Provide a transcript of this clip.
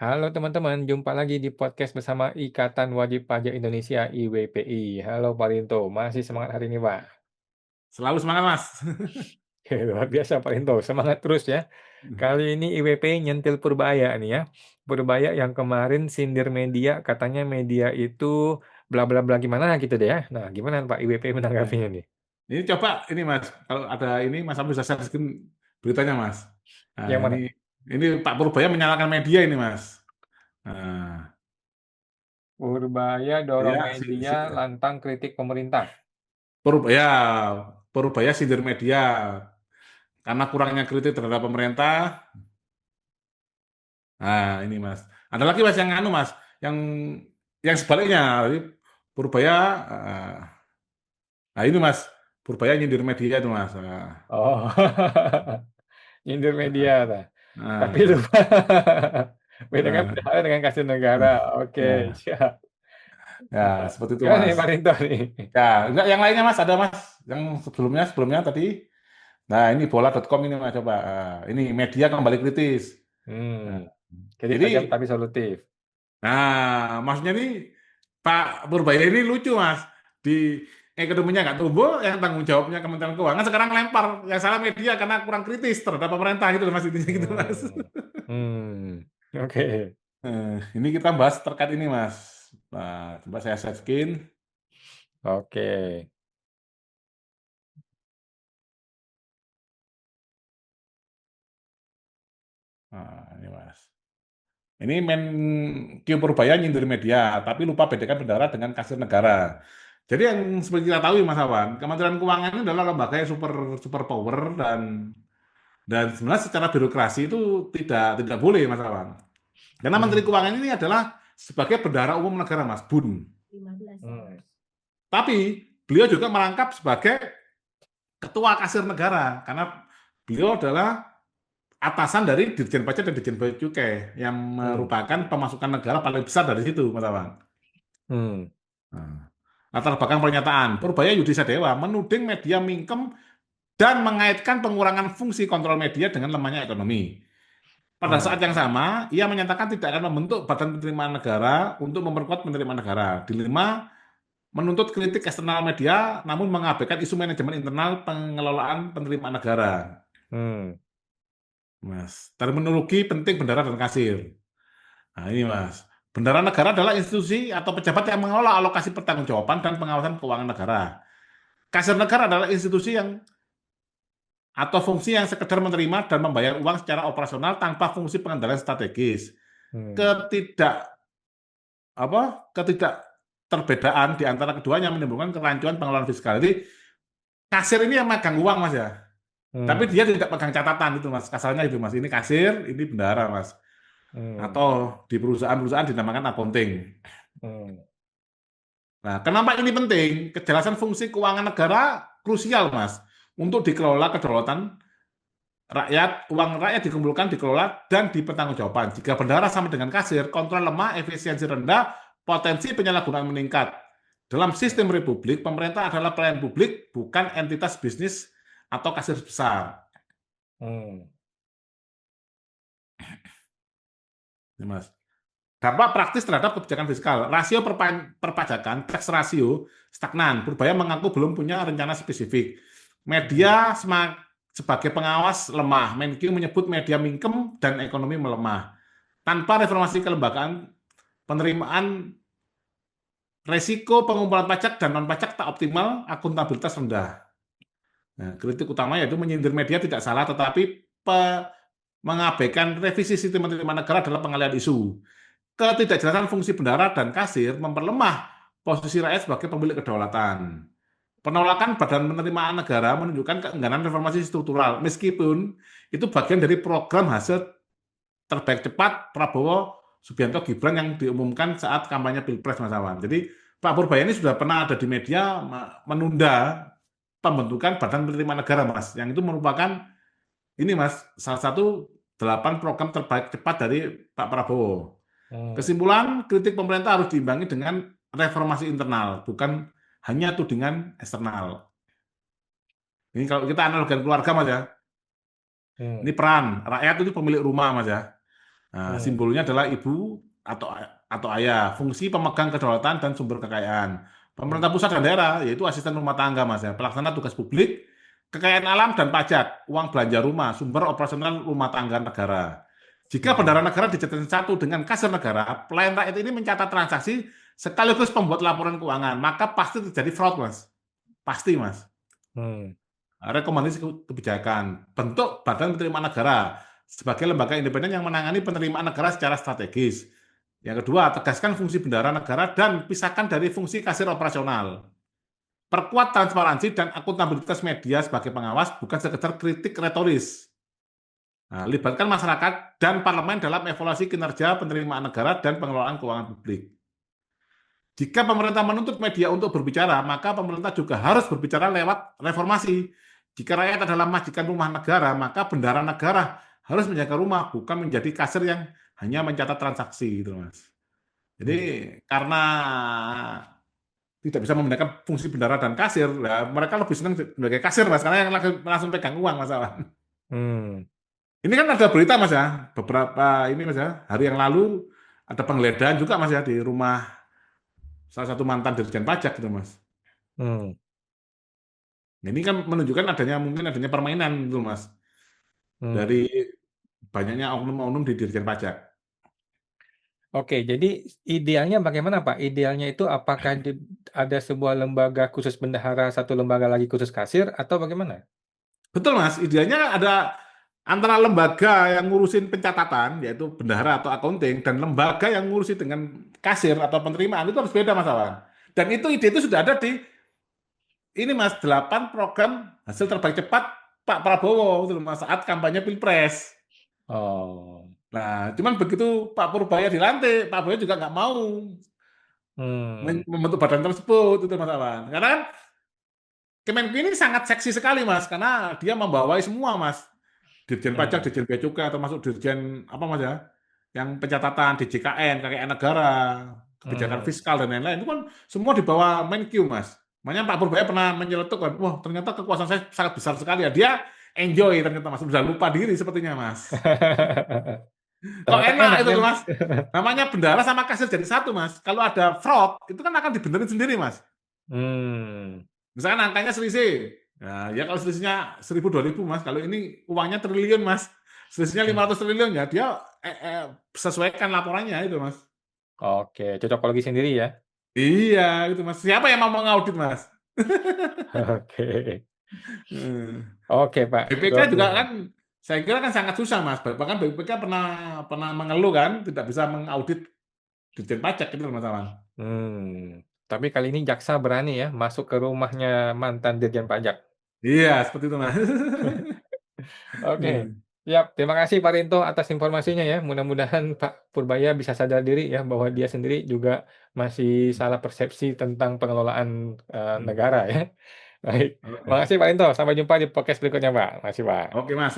Halo teman-teman, jumpa lagi di podcast bersama Ikatan Wajib Pajak Indonesia IWPI. Halo Pak Rinto, masih semangat hari ini Pak? Selalu semangat, Mas. Luar biasa Pak Rinto, semangat terus ya. Kali ini IWPI nyentil Purbaya nih ya. Purbaya yang kemarin sindir media, katanya media itu bla bla bla gimana gitu deh ya. Nah gimana Pak IWPI Nah, menanggapinya nih? ini coba ini, Mas, kalau ada ini Mas Sam bisa share screen beritanya, Mas. Nah, Yang ini mana? ini Pak Purbaya menyalahkan media ini, Mas. Nah, Purbaya dorong ya media lantang kritik pemerintah. Purbaya Purbaya sindir media karena kurangnya kritik terhadap pemerintah. Nah, ini, Mas. Ada lagi, Mas, yang anu, Mas, yang sebaliknya. Jadi Purbaya nah ini, Mas. Purbaya nyindir media itu, Mas. Oh, nyindir media. Nah. Tapi Nah, lupa. Bedakan nah, beda halnya dengan kasir negara. nah, Oke, ya, siap. ya, Nah, seperti itu, gimana nih Mas. Pak Rinto nih? Ya, enggak yang lainnya Mas, ada Mas. Yang sebelumnya tadi. Nah, ini bola.com ini Mas coba. Ini media kembali kritis. Nah, Kritik jadi tajam tapi solutif. maksudnya ini Pak Purbaya ini lucu Mas. Di ekonominya nggak tumbuh, yang tanggung jawabnya Kementerian Keuangan sekarang lempar yang salah media karena kurang kritis terhadap pemerintah gitu loh, Mas, intinya gitu Mas. Hmm, oke. Ini kita bahas terkait ini Mas. Nah, coba saya share screen. Oke. Nah, ini Mas. Ini Menkyu Purbaya nyindir media, tapi lupa bedakan bendara dengan kasir negara. Jadi yang seperti kita tahu Mas Awan, Kementerian Keuangan ini adalah lembaga yang super power dan sebenarnya secara birokrasi itu tidak boleh Mas Awan. Karena Menteri Hmm, Keuangan ini adalah sebagai bendahara umum negara Mas Bun. hmm, Tapi beliau juga merangkap sebagai ketua kasir negara karena beliau adalah atasan dari Dirjen Pajak dan Dirjen Bea Cukai yang hmm, merupakan pemasukan negara paling besar dari situ, Mas Awan. hmm, Nah, latar belakang pernyataan, Purbaya Yudhisa Dewa menuding media mingkem dan mengaitkan pengurangan fungsi kontrol media dengan lemahnya ekonomi. Pada hmm. saat yang sama, ia menyatakan tidak akan membentuk badan penerimaan negara untuk memperkuat penerimaan negara. Dilema menuntut kritik eksternal media, namun mengabaikan isu manajemen internal pengelolaan penerimaan negara. Hmm. Mas, terminologi penting bendara dan kasir. Nah, ini Mas. Bendahara negara adalah institusi atau pejabat yang mengelola alokasi pertanggungjawaban dan pengawasan keuangan negara. Kasir negara adalah institusi yang atau fungsi yang sekedar menerima dan membayar uang secara operasional tanpa fungsi pengendalian strategis. Hmm. Ketidak ketidak terbedaan di antara keduanya menimbulkan kerancuan pengelolaan fiskal. Jadi kasir ini yang megang uang Mas ya. Tapi Hmm. dia tidak pegang catatan itu Mas. Kasarnya itu Mas. Ini kasir, ini bendahara Mas. Hmm. Atau di perusahaan-perusahaan dinamakan accounting. Hmm. Nah, kenapa ini penting? Kejelasan fungsi keuangan negara krusial, Mas, untuk dikelola kedaulatan rakyat, uang rakyat dikumpulkan, dikelola, dan dipertanggungjawabkan. Jika bendahara sama dengan kasir, kontrol lemah, efisiensi rendah, potensi penyalahgunaan meningkat. Dalam sistem republik, pemerintah adalah pelayan publik, bukan entitas bisnis atau kasir besar. Hmm. Ini, Mas. Dampak praktis terhadap kebijakan fiskal. Rasio perpajakan, tax ratio, stagnan. Purbaya mengaku belum punya rencana spesifik. Media sebagai pengawas lemah. Menkyu menyebut media mingkem dan ekonomi melemah. Tanpa reformasi kelembagaan, penerimaan resiko pengumpulan pajak dan non-pajak tak optimal, akuntabilitas rendah. Nah, kritik utama yaitu menyindir media tidak salah, tetapi mengabaikan revisi sistem penerimaan negara dalam pengalian isu. Ketidakjelasan fungsi bendahara dan kasir memperlemah posisi rakyat sebagai pemilik kedaulatan. Penolakan Badan Penerimaan Negara menunjukkan keengganan reformasi struktural, meskipun itu bagian dari program hasil terbaik cepat Prabowo Subianto Gibran yang diumumkan saat kampanye Pilpres Mas Awan. Jadi Pak Purbaya ini sudah pernah ada di media menunda pembentukan Badan Penerimaan Negara Mas, yang itu merupakan ini Mas salah satu 8 program terbaik cepat dari Pak Prabowo. Hmm. Kesimpulan, kritik pemerintah harus diimbangi dengan reformasi internal, bukan hanya tudingan eksternal. Ini kalau kita analogikan keluarga, Mas ya, Hmm. ini peran rakyat itu pemilik rumah, Mas ya. Nah, Hmm. simbolnya adalah ibu atau ayah, fungsi pemegang kedaulatan dan sumber kekayaan. Hmm. Pemerintah pusat dan daerah yaitu asisten rumah tangga Mas ya, pelaksana tugas publik, kekayaan alam dan pajak, uang belanja rumah, sumber operasional rumah tangga negara. Jika bendahara Hmm. negara dijadikan satu dengan kasir negara, pelayan rakyat ini mencatat transaksi sekaligus pembuat laporan keuangan, maka pasti terjadi fraud Mas. Pasti Mas. Hmm. Rekomendasi kebijakan, bentuk Badan Penerimaan Negara sebagai lembaga independen yang menangani penerimaan negara secara strategis. Yang kedua, tegaskan fungsi bendahara negara dan pisahkan dari fungsi kasir operasional. Perkuat transparansi dan akuntabilitas media sebagai pengawas, bukan sekedar kritik retoris. Nah, libatkan masyarakat dan parlemen dalam evaluasi kinerja penerimaan negara dan pengelolaan keuangan publik. Jika pemerintah menuntut media untuk berbicara, maka pemerintah juga harus berbicara lewat reformasi. Jika rakyat adalah majikan rumah negara, maka bendahara negara harus menjaga rumah, bukan menjadi kasir yang hanya mencatat transaksi, gitu Mas. Jadi Hmm. karena tidak bisa membedakan fungsi bendahara dan kasir, ya, mereka lebih senang sebagai kasir Mas, karena yang langsung pegang uang Mas. Hmm. Ini kan ada berita Mas ya, beberapa ini Mas ya, hari yang lalu ada penggeledahan juga Mas ya di rumah salah satu mantan Dirjen Pajak gitu Mas. Hmm. Nah, ini kan menunjukkan mungkin adanya permainan gitu Mas Hmm. dari banyaknya oknum-oknum di Dirjen Pajak. Oke, jadi idealnya bagaimana Pak? Idealnya itu apakah ada sebuah lembaga khusus bendahara, satu lembaga lagi khusus kasir, atau bagaimana? Betul Mas, idealnya ada antara lembaga yang ngurusin pencatatan yaitu bendahara atau accounting dan lembaga yang ngurusin dengan kasir atau penerimaan itu harus beda Mas Awan. Dan itu ide itu sudah ada di ini Mas 8 program hasil terbaik cepat Pak Prabowo gitu, Mas saat kampanye Pilpres. Oh. Nah, cuman begitu Pak Purbaya dilantik, Pak Boyo juga nggak mau Hmm. membentuk badan tersebut itu Mas Awan. Karena kan Kemenku ini sangat seksi sekali Mas, karena dia membawai semua Mas. Dirjen Pajak, Hmm. Dirjen Bea Cukai, termasuk Dirjen apa Mas ya, yang pencatatan, DJKN, KKN Negara, kebijakan Hmm. fiskal dan lain-lain itu kan semua di bawah Menq Mas. Makanya Pak Purbaya pernah menyeletuk kan, wah ternyata kekuasaan saya sangat besar sekali ya. Dia enjoy ternyata Mas, sudah lupa diri sepertinya Mas. Kok Ternyata enak enak itu kan? loh Mas. Namanya bendahara sama kasir jadi satu Mas. Kalau ada fraud itu kan akan dibenerin sendiri Mas. Hmm. Misalkan angkanya selisih. Nah, ya kalau selisihnya 1.000 2.000 Mas, kalau ini uangnya triliun Mas. Selisihnya 500 triliun ya dia sesuaikan laporannya itu Mas. Oke, cocokologi sendiri ya. Iya, itu Mas. Siapa yang mau mengaudit Mas? Oke. Hmm. Oke, Pak. BPK juga kan saya kira kan sangat susah Mas. Bahkan BPK pernah pernah mengeluh kan tidak bisa mengaudit Dirjen Pajak itu Mas Awan. Hmm. Tapi kali ini jaksa berani ya masuk ke rumahnya mantan Dirjen Pajak. Iya, seperti itu Mas. Oke. Hmm. Siap. Terima kasih Pak Rinto atas informasinya ya. Mudah-mudahan Pak Purbaya bisa sadar diri ya bahwa dia sendiri juga masih salah persepsi tentang pengelolaan negara ya. Baik. Oke, Terima kasih Pak Rinto. Sampai jumpa di podcast berikutnya, Pak. Makasih, Pak. oke Mas.